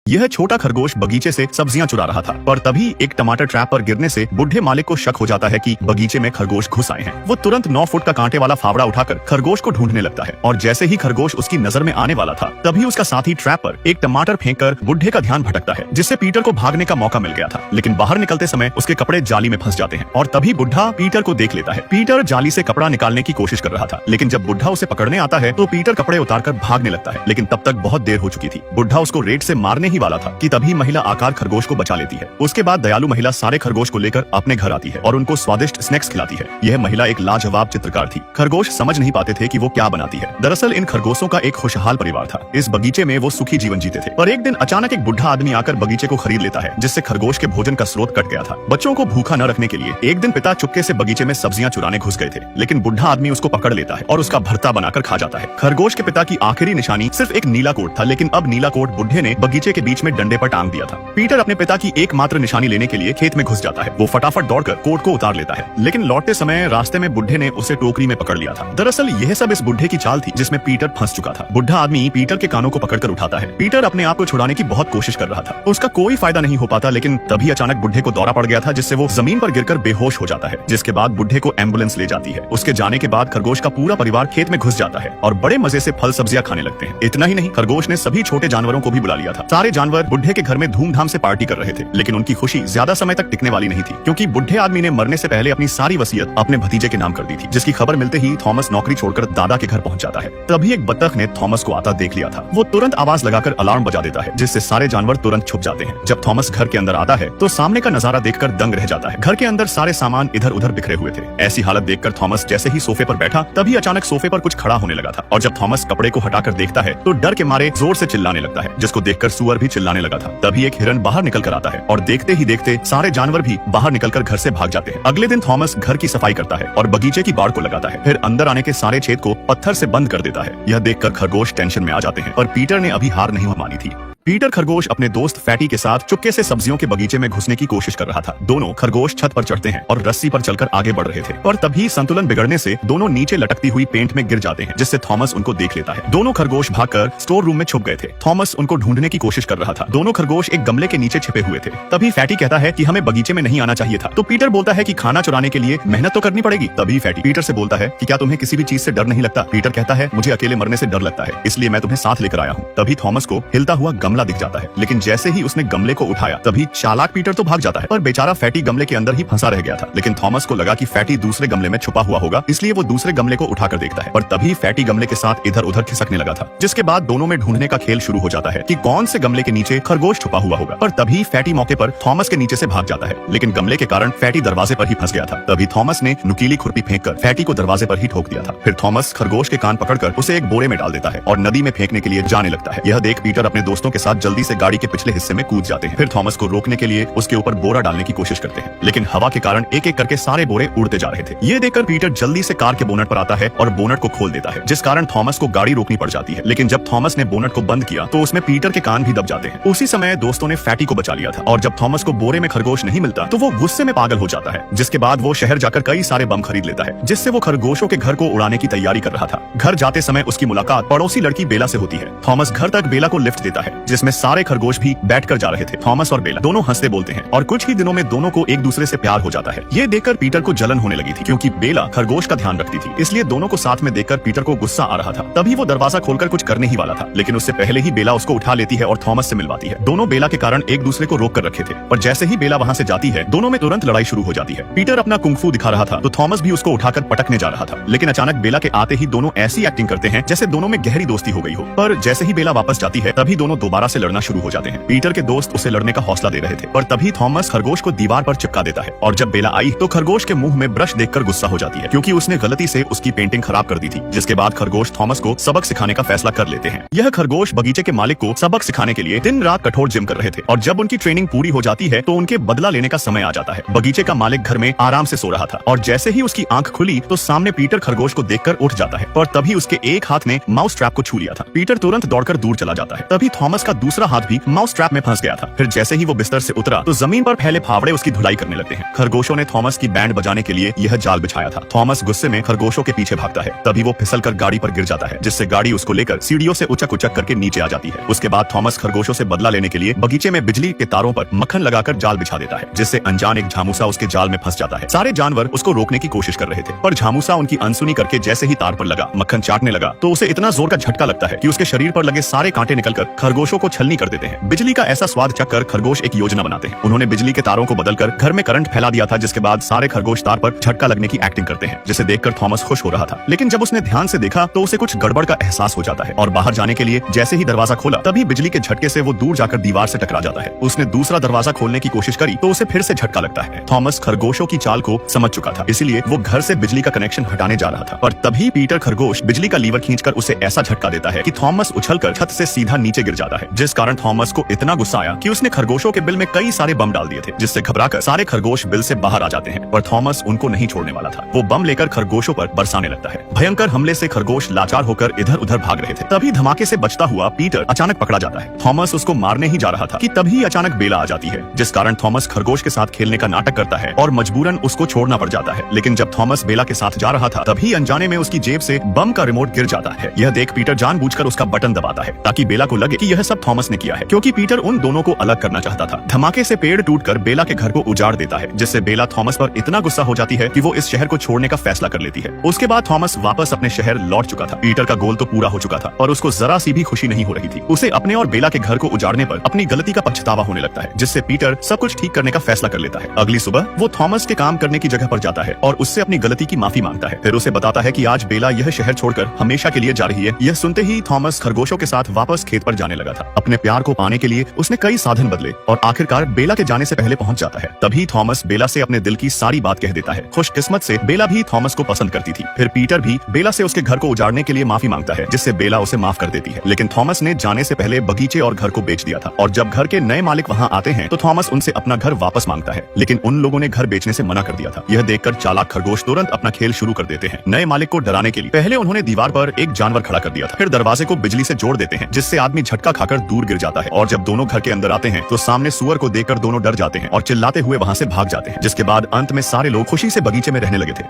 यह छोटा खरगोश बगीचे से सब्जियां चुरा रहा था, पर तभी एक टमाटर ट्रैप पर गिरने से बुढ़े मालिक को शक हो जाता है कि बगीचे में खरगोश घुस आए हैं। वो तुरंत 9 फुट का कांटे वाला फावड़ा उठाकर खरगोश को ढूंढने लगता है और जैसे ही खरगोश उसकी नजर में आने वाला था, तभी उसका साथी ट्रैप पर एक टमाटर फेंककर बुढ़े का ध्यान भटकता है, जिससे पीटर को भागने का मौका मिल गया था। लेकिन बाहर निकलते समय उसके कपड़े जाली में फंस जाते हैं और तभी बुढ़ा पीटर को देख लेता है। पीटर जाली से कपड़ा निकालने की कोशिश कर रहा था, लेकिन जब बुढ़ा उसे पकड़ने आता है तो पीटर कपड़े उतारकर भागने लगता है, लेकिन तब तक बहुत देर हो चुकी थी। बुढ़ा उसको रेत से मारने ही वाला था कि तभी महिला आकार खरगोश को बचा लेती है। उसके बाद दयालु महिला सारे खरगोश को लेकर अपने घर आती है और उनको स्वादिष्ट स्नैक्स खिलाती है। यह महिला एक लाजवाब चित्रकार थी। खरगोश समझ नहीं पाते थे कि वो क्या बनाती है। दरअसल इन खरगोशों का एक खुशहाल परिवार था। इस बगीचे में वो सुखी जीवन जीते थे। पर एक दिन अचानक एक बुढ़ा आदमी आकर बगीचे को खरीद लेता है, जिससे खरगोश के भोजन का स्रोत कट गया था। बच्चों को भूखा न रखने के लिए एक दिन पिता चुपके से बगीचे में सब्जियां चुराने घुस गए थे, लेकिन बुढ़ा आदमी उसको पकड़ लेता है और उसका भरता बनाकर खा जाता है। खरगोश के पिता की आखिरी निशानी सिर्फ एक नीला कोट था, लेकिन अब नीला कोट बुढ़े ने बगीचे के बीच में डंडे पर टांग दिया था। पीटर अपने पिता की एकमात्र निशानी लेने के लिए खेत में घुस जाता है। वो फटाफट दौड़कर कोट को उतार लेता है, लेकिन लौटते समय रास्ते में बुढ़े ने उसे टोकरी में पकड़ लिया था। दरअसल यह सब इस बुढ़े की चाल थी जिसमें पीटर फंस चुका था। बुढ़ा आदमी पीटर के कानों को पकड़कर उठाता है। पीटर अपने आप को छुड़ाने की बहुत कोशिश कर रहा था। उसका कोई फायदा नहीं हो पाता, लेकिन तभी अचानक बुढ़े को दौरा पड़ गया था, जिससे वो जमीन पर गिरकर बेहोश हो जाता है। जिसके बाद बुढ़े को एम्बुलेंस ले जाती है। उसके जाने के बाद खरगोश का पूरा परिवार खेत में घुस जाता है और बड़े मजे से फल सब्जियां खाने लगते हैं। इतना ही नहीं, खरगोश ने सभी छोटे जानवरों को भी बुला लिया था। सारे जानवर बुढ़े के घर में धूमधाम से पार्टी कर रहे थे, लेकिन उनकी खुशी ज्यादा समय तक टिकने वाली नहीं थी, क्योंकि बुढ़े आदमी ने मरने से पहले अपनी सारी वसीयत अपने भतीजे के नाम कर दी थी। जिसकी खबर मिलते ही थॉमस नौकरी छोड़कर दादा के घर पहुंच जाता है। तभी एक बत्तख ने थॉमस को आता देख लिया था। वो तुरंत आवाज लगाकर अलार्म बजा देता है, जिससे सारे जानवर तुरंत छुप जाते हैं। जब थॉमस घर के अंदर आता है तो सामने का नजारा देखकर दंग रह जाता है। घर के अंदर सारे सामान इधर उधर बिखरे हुए थे। ऐसी हालत देखकर थॉमस जैसे ही सोफे पर बैठा, तभी अचानक सोफे पर कुछ खड़ा होने लगा था और जब थॉमस कपड़े को हटाकर देखता है तो डर के मारे जोर से चिल्लाने लगता है, जिसको देखकर सुअर भी चिल्लाने लगा था। तभी एक हिरन बाहर निकल कर आता है और देखते ही देखते सारे जानवर भी बाहर निकलकर घर से भाग जाते हैं। अगले दिन थॉमस घर की सफाई करता है और बगीचे की बाड़ को लगाता है। फिर अंदर आने के सारे छेद को पत्थर से बंद कर देता है। यह देखकर खरगोश टेंशन में आ जाते हैं, पर पीटर ने अभी हार नहीं मानी थी। पीटर खरगोश अपने दोस्त फैटी के साथ चुपके से सब्जियों के बगीचे में घुसने की कोशिश कर रहा था। दोनों खरगोश छत पर चढ़ते हैं और रस्सी पर चलकर आगे बढ़ रहे थे, पर तभी संतुलन बिगड़ने से दोनों नीचे लटकती हुई पेंट में गिर जाते हैं, जिससे थॉमस उनको देख लेता है। दोनों खरगोश भागकर स्टोर रूम में छुप गए थे। थॉमस उनको ढूंढने की कोशिश कर रहा था। दोनों खरगोश एक गमले के नीचे छिपे हुए थे। तभी फैटी कहता है कि हमें बगीचे में नहीं आना चाहिए था, तो पीटर बोलता है कि खाना चुराने के लिए मेहनत तो करनी पड़ेगी। तभी फैटी पीटर से बोलता है कि क्या तुम्हें किसी भी चीज से डर नहीं लगता? पीटर कहता है मुझे अकेले मरने से डर लगता है, इसलिए मैं तुम्हें साथ लेकर आया हूँ। तभी थॉमस को हिलता हुआ गमला दिख जाता है, लेकिन जैसे ही उसने गमले को उठाया तभी चालाक पीटर तो भाग जाता है, पर बेचारा फैटी गमले के अंदर ही फंसा रह गया था। लेकिन थॉमस को लगा कि फैटी दूसरे गमले में छुपा हुआ होगा, इसलिए वो दूसरे गमले को उठाकर देखता है, पर तभी फैटी गमले के साथ इधर उधर खिसकने लगा था। जिसके बाद दोनों में ढूंढने का खेल शुरू हो जाता है कि कौन से गमले के नीचे खरगोश छुपा हुआ होगा। पर तभी फैटी मौके पर थॉमस के नीचे से भाग जाता है, लेकिन गमले के कारण फैटी दरवाजे पर ही फंस गया था। तभी थॉमस ने नुकीली खुरपी फेंककर फैटी को दरवाजे पर ही ठोक दिया था। फिर थॉमस खरगोश के कान पकड़कर उसे एक बोरे में डाल देता है और नदी में फेंकने के लिए जाने लगता है। यह देख पीटर अपने दोस्तों के साथ जल्दी से गाड़ी के पिछले हिस्से में कूद जाते हैं। फिर थॉमस को रोकने के लिए उसके ऊपर बोरा डालने की कोशिश करते हैं, लेकिन हवा के कारण एक एक करके सारे बोरे उड़ते जा रहे थे। ये देखकर पीटर जल्दी से कार के बोनट पर आता है और बोनट को खोल देता है, जिस कारण थॉमस को गाड़ी रोकनी पड़ जाती है। लेकिन जब थॉमस ने बोनट को बंद किया तो उसमें पीटर के कान भी दब जाते हैं। उसी समय दोस्तों ने फैटी को बचा लिया था और जब थॉमस को बोरे में खरगोश नहीं मिलता तो वो गुस्से में पागल हो जाता है। जिसके बाद वो शहर जाकर कई सारे बम खरीद लेता है, जिससे वो खरगोशों के घर को उड़ाने की तैयारी कर रहा था। घर जाते समय उसकी मुलाकात पड़ोसी लड़की बेला से होती है। थॉमस घर तक बेला को लिफ्ट देता है, जिसमें सारे खरगोश भी बैठकर जा रहे थे। थॉमस और बेला दोनों हंसते बोलते हैं और कुछ ही दिनों में दोनों को एक दूसरे से प्यार हो जाता है। ये देखकर पीटर को जलन होने लगी थी, क्योंकि बेला खरगोश का ध्यान रखती थी, इसलिए दोनों को साथ में देखकर पीटर को गुस्सा आ रहा था। तभी वो दरवाजा खोलकर कुछ करने ही वाला था, लेकिन उससे पहले ही बेला उसको उठा लेती है और थॉमस से मिलवाती है। दोनों बेला के कारण एक दूसरे को रोक कर रखे थे, पर जैसे ही बेला वहाँ से जाती है दोनों में तुरंत लड़ाई शुरू हो जाती है। पीटर अपना कुंफू दिखा रहा था तो थॉमस भी उसको उठाकर पटकने जा रहा था, लेकिन अचानक बेला के आते ही दोनों ऐसी एक्टिंग करते हैं जैसे दोनों में गहरी दोस्ती हो गई हो। पर जैसे ही बेला वापस जाती है तभी दोनों दोबारा से लड़ना शुरू हो जाते हैं। पीटर के दोस्त उसे लड़ने का हौसला दे रहे थे, पर तभी थॉमस खरगोश को दीवार पर चिपका देता है और जब बेला आई तो खरगोश के मुंह में ब्रश देखकर गुस्सा हो जाती है, क्योंकि उसने गलती से उसकी पेंटिंग खराब कर दी थी। जिसके बाद खरगोश थॉमस को सबक सिखाने का फैसला कर लेते हैं। यह खरगोश बगीचे के मालिक को सबक सिखाने के लिए दिन रात कठोर जिम कर रहे थे और जब उनकी ट्रेनिंग पूरी हो जाती है तो उनके बदला लेने का समय आ जाता है। बगीचे का मालिक घर में आराम से सो रहा था और जैसे ही उसकी आंख खुली तो सामने पीटर खरगोश को देखकर उठ जाता है, पर तभी उसके एक हाथ ने माउस ट्रैप को छू लिया था। पीटर तुरंत दौड़कर दूर चला जाता है। तभी थॉमस का दूसरा हाथ भी माउस ट्रैप में फंस गया था। फिर जैसे ही वो बिस्तर से उतरा तो जमीन पर फैले फावड़े उसकी धुलाई करने लगते हैं। खरगोशों ने थॉमस की बैंड बजाने के लिए यह जाल बिछाया था। थॉमस गुस्से में खरगोशों के पीछे भागता है, तभी वो फिसलकर गाड़ी पर गिर जाता है, जिससे गाड़ी उसको लेकर सीढ़ियों से उचक उचक करके नीचे आ जाती है। उसके बाद थॉमस खरगोशों से बदला लेने के लिए बगीचे में बिजली के तारों पर मक्खन लगाकर जाल बिछा देता है, जिससे अनजान एक झामूसा उसके जाल में फंस जाता है। सारे जानवर उसको रोकने की कोशिश कर रहे थे, पर झामूसा उनकी अनसुनी करके जैसे ही तार पर लगा, मक्खन चाटने लगा तो उसे इतना जोर का झटका लगता है कि उसके शरीर पर लगे सारे कांटे निकलकर खरगोशों को छलनी कर देते हैं। बिजली का ऐसा स्वाद चखकर खरगोश एक योजना बनाते हैं। उन्होंने बिजली के तारों को बदलकर घर में करंट फैला दिया था, जिसके बाद सारे खरगोश तार पर झटका लगने की एक्टिंग करते हैं, जिसे देखकर थॉमस खुश हो रहा था। लेकिन जब उसने ध्यान से देखा तो उसे कुछ गड़बड़ का एहसास हो जाता है और बाहर जाने के लिए जैसे ही दरवाजा खोला तभी बिजली के झटके से वो दूर जाकर दीवार से टकरा जाता है। उसने दूसरा दरवाजा खोलने की कोशिश करी तो उसे फिर से झटका लगता है। थॉमस खरगोशों की चाल को समझ चुका था, इसलिए वो घर से बिजली का कनेक्शन हटाने जा रहा था, पर तभी पीटर खरगोश बिजली का लीवर खींचकर उसे ऐसा झटका देता है कि थॉमस उछलकर छत से सीधा नीचे गिर जाता है, जिस कारण थॉमस को इतना गुस्सा आया कि उसने खरगोशों के बिल में कई सारे बम डाल दिए थे, जिससे घबराकर सारे खरगोश बिल से बाहर आ जाते हैं। पर थॉमस उनको नहीं छोड़ने वाला था। वो बम लेकर खरगोशों पर बरसाने लगता है। भयंकर हमले से खरगोश लाचार होकर इधर उधर भाग रहे थे, तभी धमाके से बचता हुआ पीटर अचानक पकड़ा जाता है। थॉमस उसको मारने ही जा रहा था कि तभी अचानक बेला आ जाती है, जिस कारण थॉमस खरगोश के साथ खेलने का नाटक करता है और मजबूरन उसको छोड़ना पड़ जाता है। लेकिन जब थॉमस बेला के साथ जा रहा था तभी अनजाने में उसकी जेब से बम का रिमोट गिर जाता है। यह देख पीटर जानबूझकर उसका बटन दबाता है ताकि बेला को लगे कि यह सब थॉमस ने किया है, क्योंकि पीटर उन दोनों को अलग करना चाहता था। धमाके से पेड़ टूटकर बेला के घर को उजाड़ देता है, जिससे बेला थॉमस पर इतना गुस्सा हो जाती है कि वो इस शहर को छोड़ने का फैसला कर लेती है। उसके बाद थॉमस वापस अपने शहर लौट चुका था। पीटर का गोल तो पूरा हो चुका था और उसको जरा सी भी खुशी नहीं हो रही थी। उसे अपने और बेला के घर को उजाड़ने पर अपनी गलती का पछतावा होने लगता है, जिससे पीटर सब कुछ ठीक करने का फैसला कर लेता है। अगली सुबह वो थॉमस के काम करने की जगह पर जाता है और उससे अपनी गलती की माफी मांगता है। फिर उसे बताता है कि आज बेला यह शहर छोड़कर हमेशा के लिए जा रही है। यह सुनते ही थॉमस खरगोशों के साथ वापस खेत पर जाने लगा था। अपने प्यार को पाने के लिए उसने कई साधन बदले और आखिरकार बेला के जाने से पहले पहुंच जाता है। तभी थॉमस बेला से अपने दिल की सारी बात कह देता है। खुशकिस्मत से बेला भी थॉमस को पसंद करती थी। फिर पीटर भी बेला से उसके घर को उजाड़ने के लिए माफी मांगता है, जिससे बेला उसे माफ कर देती है। लेकिन थॉमस ने जाने से पहले बगीचे और घर को बेच दिया था और जब घर के नए मालिक वहां आते हैं तो थॉमस उनसे अपना घर वापस मांगता है, लेकिन उन लोगों ने घर बेचने से मना कर दिया था। यह देखकर चालाक खरगोश तुरंत अपना खेल शुरू कर देते हैं। नए मालिक को डराने के लिए पहले उन्होंने दीवार पर एक जानवर खड़ा कर दिया था, फिर दरवाजे को बिजली से जोड़ देते हैं, जिससे आदमी झटका खाकर दूर गिर जाता है। और जब दोनों घर के अंदर आते हैं तो सामने सुअर को देखकर दोनों डर जाते हैं और चिल्लाते हुए वहां से भाग जाते हैं, जिसके बाद अंत में सारे लोग खुशी से बगीचे में रहने लगे थे।